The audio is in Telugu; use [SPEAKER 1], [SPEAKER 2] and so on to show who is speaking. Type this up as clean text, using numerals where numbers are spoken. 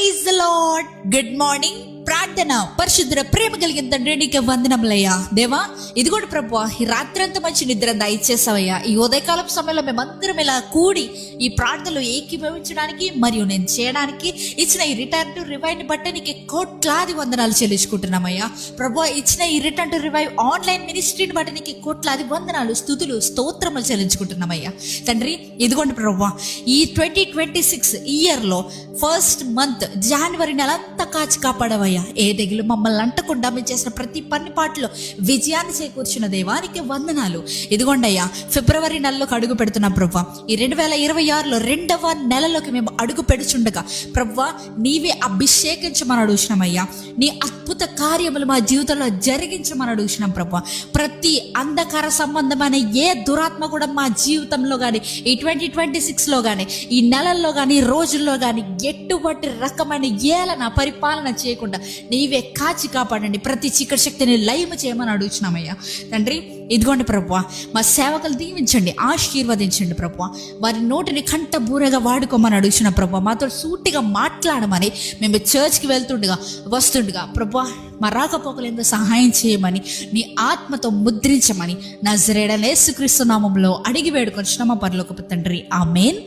[SPEAKER 1] Praise the lord. Good morning. ప్రార్థన. పరిశుద్ధ ప్రేమ కలిగిన తండ్రి నీకు వందనములయ్యా. దేవా, ఇది కూడా ప్రభువా, ఈ రాత్రంతా మంచి నిద్ర దయచేసావయ్యా. ఈ ఉదయకాలం సమయంలో మేమందరం ఇలా కూడి ఈ ప్రార్థనలు ఏకీభవించడానికి మరియు నేను చేయడానికి ఇచ్చిన ఈ రిటర్న్ టు రివైవ్ బట్టి నీకు కోట్లాది వందనాలు చెల్లించుకుంటున్నామయ్యా. ప్రభువా, ఇచ్చిన ఈ రిటర్న్ టు రివైవ్ ఆన్లైన్ మినిస్ట్రీని బట్టి నీకు కోట్లాది వందనాలు, స్తుతులు, స్తోత్రములు చెల్లించుకుంటున్నామయ్యా. తండ్రి, ఇదిగోండి ప్రభువా, ఈ 2026 ఇయర్లో ఫస్ట్ మంత్ జనవరి నెలంతా కాచి కాపాడవయ్యా. ఏ తెగులు మమ్మల్ని అంటకుండా మేము చేసిన ప్రతి పని పాటలో విజయాన్ని చేకూర్చిన దేవానికి వందనాలు. ఇదిగోండయ్యా, ఫిబ్రవరి నెలలోకి అడుగు పెడుతున్నాం ప్రభువా. ఈ 2026లో 2వ నెలలోకి మేము అడుగు పెడుచుండగా ప్రభువా, నీవే అభిషేకించమని అడుగుతున్నామయ్యా. నీ అద్భుత కార్యములు మా జీవితంలో జరిగించమని అడుగుతున్నాం ప్రభువా. ప్రతి అంధకార సంబంధమైన ఏ దురాత్మ కూడా మా జీవితంలో కానీ ఈ 2026లో కానీ ఈ నెలల్లో కానీ రోజుల్లో కానీ ఎటువంటి రకమైన ఏలన పరిపాలన చేయకుండా నీవే కాచి కాపాడండి. ప్రతి చీకటి శక్తిని లయము చేయమని అడుగుతున్నామయ్యా. తండ్రి, ఇదిగోండి ప్రభువా, మా సేవకులు దీవించండి, ఆశీర్వదించండి ప్రభువా. వారి నోటిని కంట బూరగా వాడుకోమని అడుగుతున్న ప్రభువా. మాతో సూటిగా మాట్లాడమని మేము చర్చ్కి వెళ్తుండగా వస్తుండగా ప్రభువా, మా రాకపోకలు ఎంతో సహాయం చేయమని నీ ఆత్మతో ముద్రించమని నజరేయుడైన యేసుక్రీస్తు నామములో అడిగి వేడుకొంచున్నాము పరలోకపు తండ్రి. ఆమేన్.